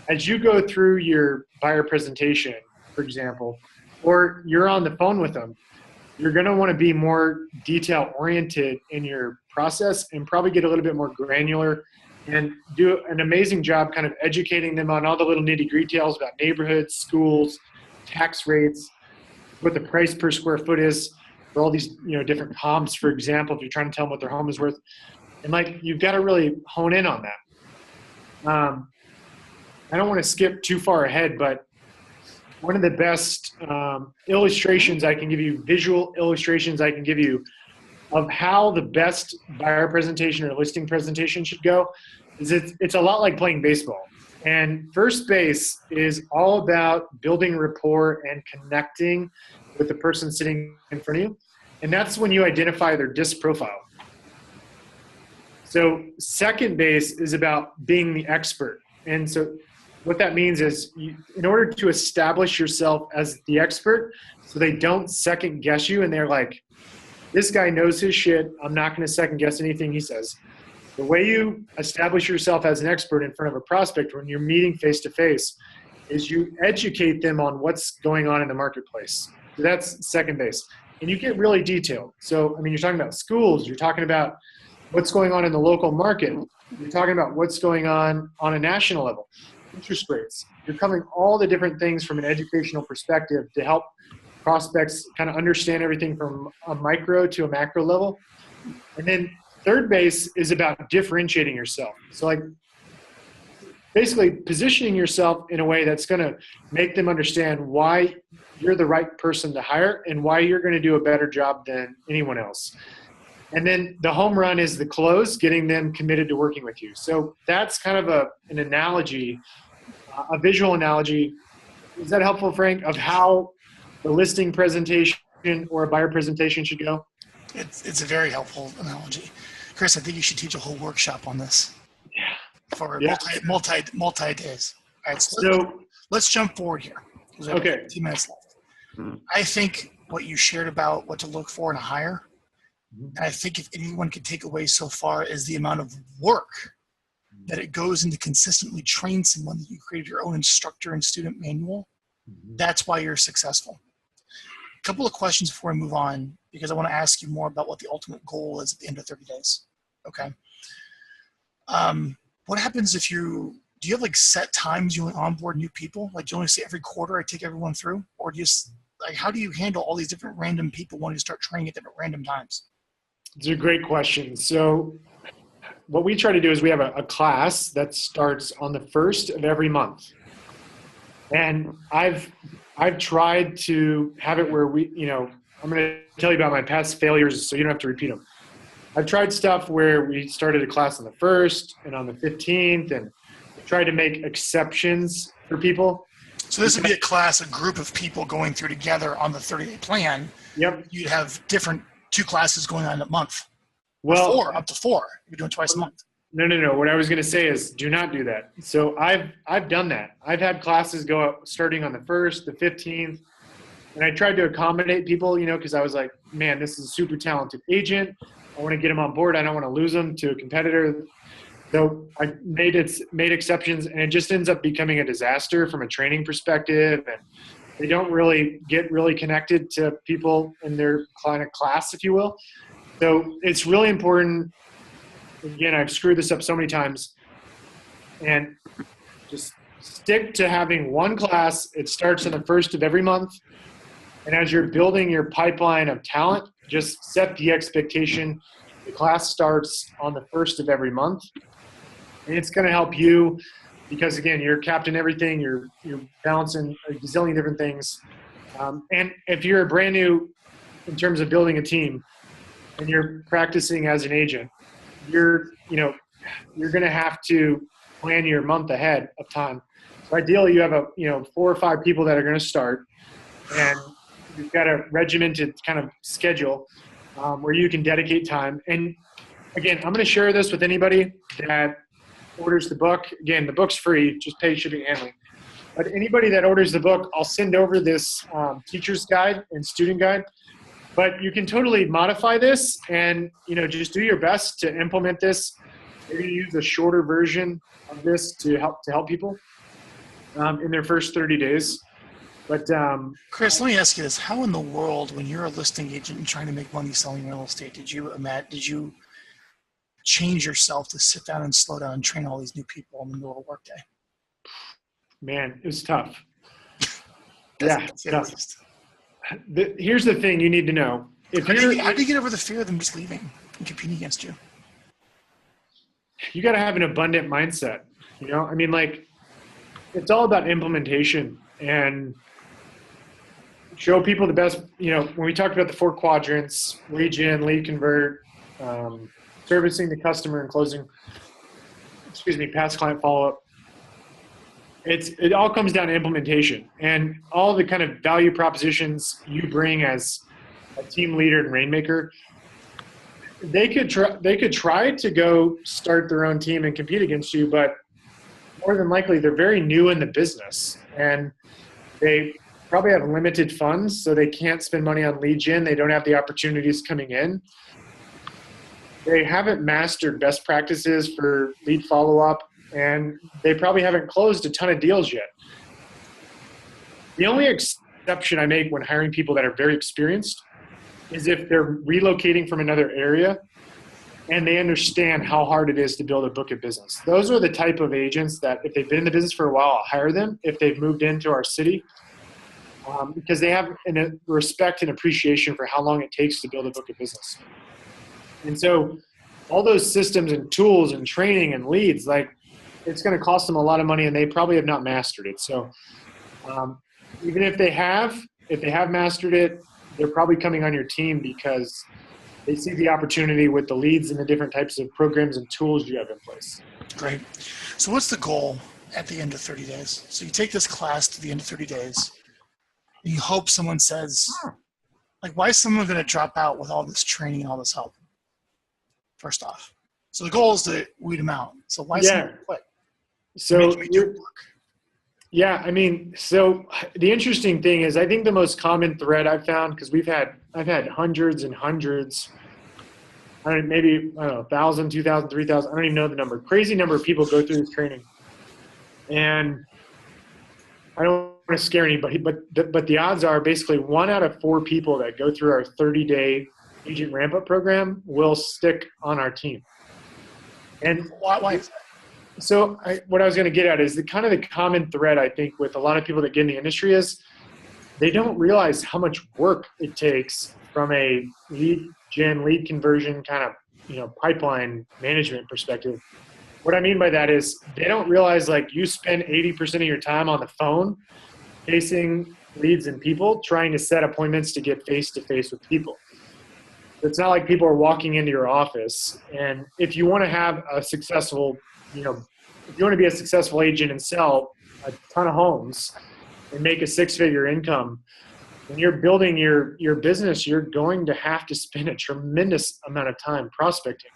as you go through your buyer presentation, for example, or you're on the phone with them, you're going to want to be more detail oriented in your process and probably get a little bit more granular and do an amazing job kind of educating them on all the little nitty gritty details about neighborhoods, schools, tax rates, what the price per square foot is for all these, different comps, for example, if you're trying to tell them what their home is worth. And like, you've got to really hone in on that. I don't want to skip too far ahead, but one of the best illustrations I can give you, visual illustrations I can give you of how the best buyer presentation or listing presentation should go is it's a lot like playing baseball. And first base is all about building rapport and connecting with the person sitting in front of you. And that's when you identify their disc profile. So second base is about being the expert. And so what that means is, in order to establish yourself as the expert so they don't second guess you and they're like, this guy knows his shit, I'm not going to second guess anything he says. The way you establish yourself as an expert in front of a prospect when you're meeting face to face is you educate them on what's going on in the marketplace. So that's second base. And you get really detailed. So, I mean, you're talking about schools, you're talking about what's going on in the local market, you're talking about what's going on a national level. Interest rates. You're covering all the different things from an educational perspective to help prospects kind of understand everything from a micro to a macro level. And then third base is about differentiating yourself. So, like, basically positioning yourself in a way that's going to make them understand why you're the right person to hire and why you're going to do a better job than anyone else. And then the home run is the close, getting them committed to working with you. So that's kind of an analogy, a visual analogy. Is that helpful, Frank, of how the listing presentation or a buyer presentation should go? It's a very helpful analogy. Chris, I think you should teach a whole workshop on this. Yeah. For multi days. All right, so let's jump forward here. We have 15 minutes left. I think what you shared about what to look for in a hire, and I think if anyone could take away so far is the amount of work that it goes into consistently train someone that you created your own instructor and student manual. That's why you're successful. A couple of questions before I move on, because I want to ask you more about what the ultimate goal is at the end of 30 days. Okay. What happens if do you have like set times you only onboard new people? Like, do you only say every quarter I take everyone through? Or do you like, how do you handle all these different random people wanting to start training at different random times? It's a great question. So what we try to do is we have a class that starts on the first of every month. And I've tried to have it where I'm going to tell you about my past failures so you don't have to repeat them. I've tried stuff where we started a class on the 1st and on the 15th and tried to make exceptions for people. So this would be a group of people going through together on the 30-day plan. Yep. You'd have two classes going on a month. Well, up to four. You're doing twice a month. No. What I was going to say is do not do that. So I've done that. I've had classes go up starting on the 1st, the 15th, and I tried to accommodate people, because I was like, man, this is a super talented agent. I want to get him on board. I don't want to lose him to a competitor. So I made exceptions, and it just ends up becoming a disaster from a training perspective. And they don't really get really connected to people in their kind of class, if you will. So it's really important. Again, I've screwed this up so many times. And just stick to having one class. It starts on the 1st of every month. And as you're building your pipeline of talent, just set the expectation. The class starts on the 1st of every month. And it's going to help you because, again, you're captain everything. You're balancing a gazillion different things. And if you're brand new in terms of building a team and you're practicing as an agent, you're going to have to plan your month ahead of time. So ideally, you have 4 or 5 people that are going to start, and you've got a regimented kind of schedule where you can dedicate time. And again, I'm going to share this with anybody that orders the book. Again, the book's free, just pay shipping and handling. But anybody that orders the book, I'll send over this teacher's guide and student guide. But you can totally modify this and, just do your best to implement this. Maybe use a shorter version of this to help people in their first 30 days. But Chris, let me ask you this: how in the world, when you're a listing agent and trying to make money selling real estate, did you change yourself to sit down and slow down and train all these new people in the middle of a workday? Man, it was tough. Tough. Here's the thing you need to know. How do you get over the fear of them just leaving and competing against you? You got to have an abundant mindset. It's all about implementation and show people the best. When we talked about the 4 quadrants: lead gen, lead convert, servicing the customer, and closing, past client follow-up. It all comes down to implementation and all the kind of value propositions you bring as a team leader and rainmaker. They could try to go start their own team and compete against you, but more than likely they're very new in the business and they probably have limited funds, so they can't spend money on lead gen. They don't have the opportunities coming in. They haven't mastered best practices for lead follow-up, and they probably haven't closed a ton of deals yet. The only exception I make when hiring people that are very experienced is if they're relocating from another area and they understand how hard it is to build a book of business. Those are the type of agents that if they've been in the business for a while, I'll hire them if they've moved into our city, because they have a respect and appreciation for how long it takes to build a book of business. And so all those systems and tools and training and leads, it's going to cost them a lot of money and they probably have not mastered it. So even if they have mastered it, they're probably coming on your team because they see the opportunity with the leads and the different types of programs and tools you have in place. Great. So what's the goal at the end of 30 days? So you take this class to the end of 30 days and you hope someone says, why is someone going to drop out with all this training and all this help? First off. So the goal is to weed them out. So why someone quit? So so the interesting thing is I think the most common thread I've found, because I've had hundreds and hundreds, I don't know, 1,000, 2,000, 3,000, I don't even know the number, crazy number of people go through this training. And I don't want to scare anybody, but the odds are basically 1 out of 4 people that go through our 30-day agent ramp-up program will stick on our team. And why? So what I was going to get at is the common thread, I think, with a lot of people that get in the industry is they don't realize how much work it takes from a lead gen, lead conversion kind of, pipeline management perspective. What I mean by that is they don't realize you spend 80% of your time on the phone chasing leads and people trying to set appointments to get face-to-face with people. It's not like people are walking into your office. And if you want to have a successful, if you want to be a successful agent and sell a ton of homes and make a 6-figure income, when you're building your business, you're going to have to spend a tremendous amount of time prospecting.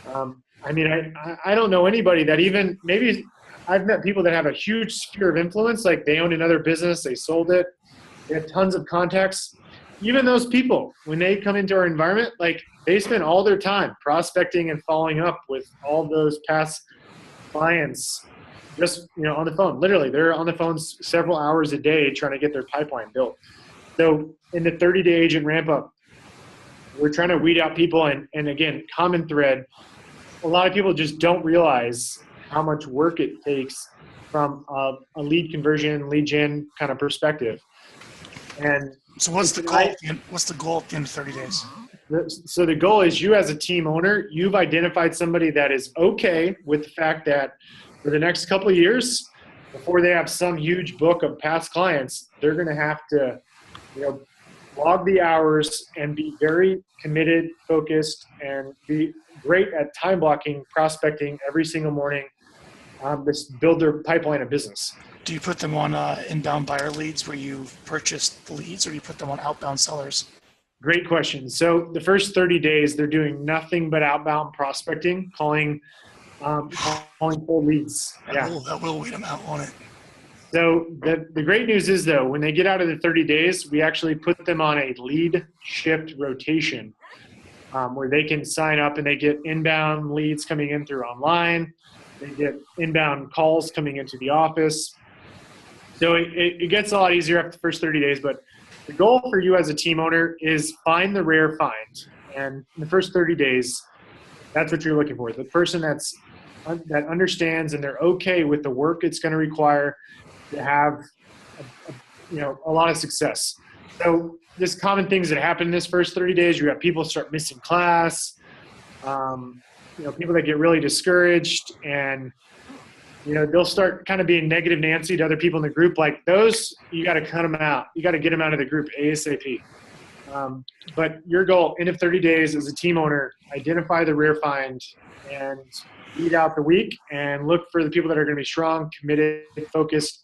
I don't know anybody that even maybe I've met people that have a huge sphere of influence, like they owned another business, they sold it, they have tons of contacts. Even those people, when they come into our environment, they spend all their time prospecting and following up with all those past clients just, on the phone. Literally, they're on the phone several hours a day trying to get their pipeline built. So in the 30-day agent ramp up, we're trying to weed out people. And again, common thread, a lot of people just don't realize how much work it takes from a lead conversion, lead gen kind of perspective. And so what's the goal? What's the goal at the end of 30 days? So the goal is you as a team owner, you've identified somebody that is okay with the fact that for the next couple of years, before they have some huge book of past clients, they're going to have to, log the hours and be very committed, focused, and be great at time blocking, prospecting every single morning, build their pipeline of business. Do you put them on inbound buyer leads where you purchase the leads, or do you put them on outbound sellers? Great question. So the first 30 days, they're doing nothing but outbound prospecting, calling cold leads. That will wait them out on it. So the great news is, though, when they get out of the 30 days, we actually put them on a lead shift rotation where they can sign up and they get inbound leads coming in through online. They get inbound calls coming into the office. So it gets a lot easier after the first 30 days, but the goal for you as a team owner is find the rare find. And in the first 30 days, that's what you're looking for. The person that understands and they're okay with the work it's going to require to have a lot of success. So there's common things that happen in this first 30 days. You have people start missing class, people that get really discouraged, and they'll start kind of being negative Nancy to other people in the group. Like those, you got to cut them out. You got to get them out of the group ASAP. But your goal, end of 30 days as a team owner, identify the rare find and beat out the weak and look for the people that are going to be strong, committed, focused,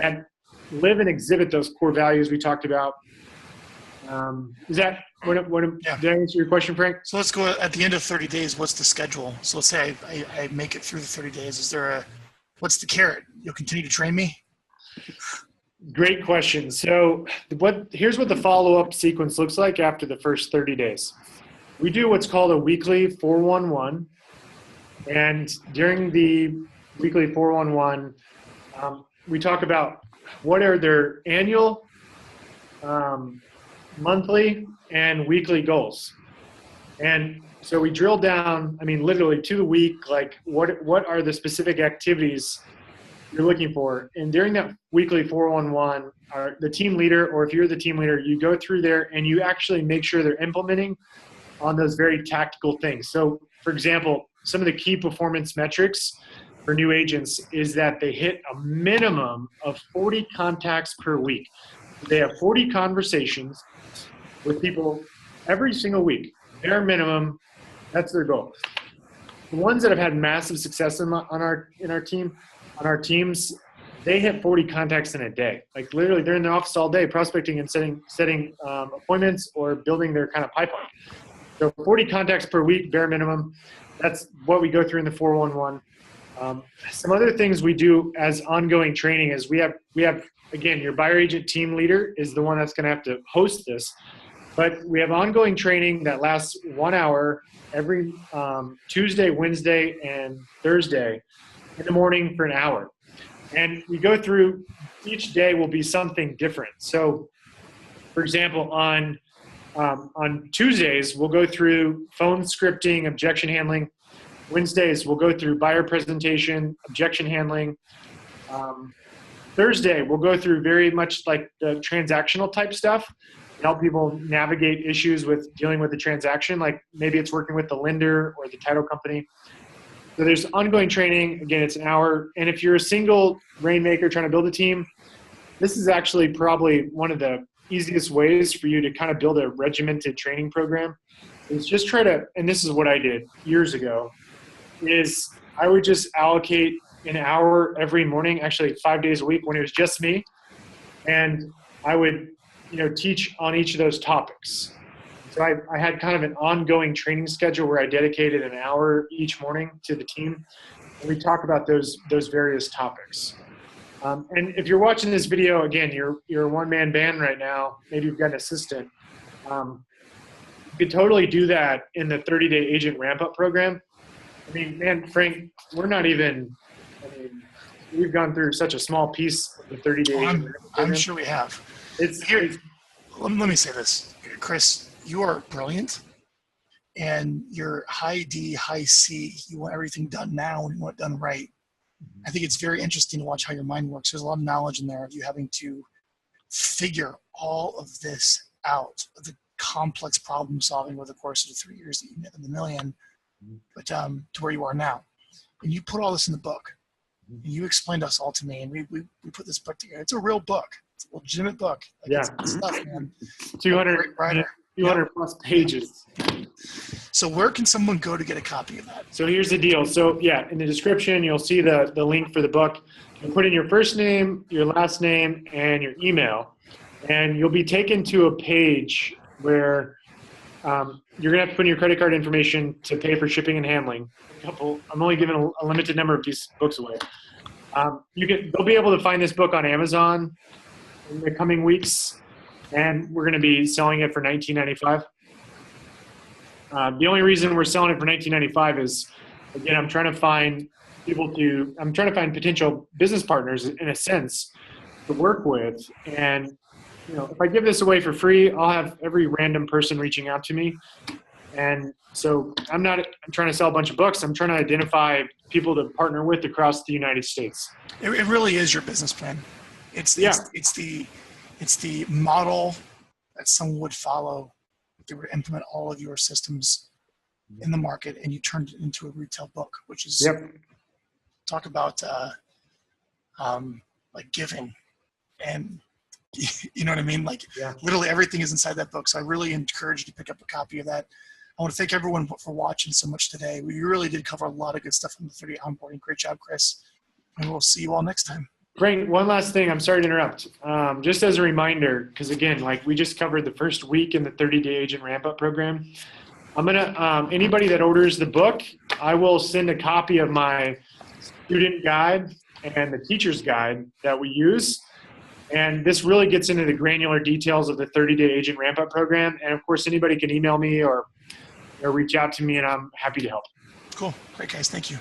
and live and exhibit those core values we talked about. Did I answer your question, Frank? So let's go at the end of 30 days. What's the schedule? So let's say I make it through the 30 days. What's the carrot? You'll continue to train me? Great question. So here's what the follow-up sequence looks like after the first 30 days. We do what's called a weekly 411. And during the weekly 411, we talk about what are their annual, monthly, and weekly goals. And so we drill down, literally to the week, like what are the specific activities you're looking for. And during that weekly 411, the team leader, or if you're the team leader, you go through there and you actually make sure they're implementing on those very tactical things. So for example, some of the key performance metrics for new agents is that they hit a minimum of 40 contacts per week. They have 40 conversations with people every single week. Bare minimum, that's their goal. The ones that have had massive success on our teams, they hit 40 contacts in a day. Like literally, they're in the office all day prospecting and setting appointments or building their kind of pipeline. So 40 contacts per week, bare minimum. That's what we go through in the 411. Some other things we do as ongoing training is we have again, your buyer agent team leader is the one that's going to have to host this. But we have ongoing training that lasts 1 hour every Tuesday, Wednesday, and Thursday in the morning for an hour. And we go through, each day will be something different. So, for example, on Tuesdays, we'll go through phone scripting, objection handling. Wednesdays, we'll go through buyer presentation, objection handling. Thursday, we'll go through very much like the transactional type stuff, help people navigate issues with dealing with the transaction, like maybe it's working with the lender or the title company. So there's ongoing training. Again, it's an hour. And if you're a single rainmaker trying to build a team, this is actually probably one of the easiest ways for you to kind of build a regimented training program. Is just try to, and this is what I did years ago, is I would just allocate an hour every morning, actually 5 days a week when it was just me. And I would teach on each of those topics. So I had kind of an ongoing training schedule where I dedicated an hour each morning to the team. And we talk about those various topics. And if you're watching this video, again, you're a one-man band right now. Maybe you've got an assistant. You could totally do that in the 30-day agent ramp-up program. Frank, we're not even, we've gone through such a small piece of the 30-day agent ramp-up program. I'm sure we have. Let me say this, Chris, you are brilliant, and you're high D, high C. You want everything done now and you want it done right. I think it's very interesting to watch how your mind works. There's a lot of knowledge in there of you having to figure all of this out, the complex problem solving over the course of the 3 years that you met in the million, but to where you are now. And you put all this in the book. And you explained us all to me, and we put this book together. It's a real book. It's a legitimate book. It's good stuff, man. 200 plus pages. So where can someone go to get a copy of that? So here's the deal. So in the description, you'll see the link for the book. You put in your first name, your last name, and your email. And you'll be taken to a page where You're going to have to put in your credit card information to pay for shipping and handling. I'm only giving a limited number of these books away. They'll be able to find this book on Amazon in the coming weeks, and we're going to be selling it for $19.95. The only reason we're selling it for $19.95 is, again, I'm trying to find potential business partners, in a sense, to work with. And if I give this away for free, I'll have every random person reaching out to me. And so I'm trying to sell a bunch of books. I'm trying to identify people to partner with across the United States. It really is your business plan. It's the model that someone would follow if they were to implement all of your systems in the market, and you turned it into a retail book, which is talk about like giving, and you know what I mean? Like literally everything is inside that book. So I really encourage you to pick up a copy of that. I want to thank everyone for watching so much today. We really did cover a lot of good stuff on the 30-day onboarding. Great job, Chris. And we'll see you all next time. Frank, one last thing. I'm sorry to interrupt. Just as a reminder, because again, like we just covered the first week in the 30-day agent ramp-up program. I'm gonna anybody that orders the book, I will send a copy of my student guide and the teacher's guide that we use. And this really gets into the granular details of the 30-day agent ramp-up program. And of course, anybody can email me or reach out to me, and I'm happy to help. Cool. Great, guys. Thank you.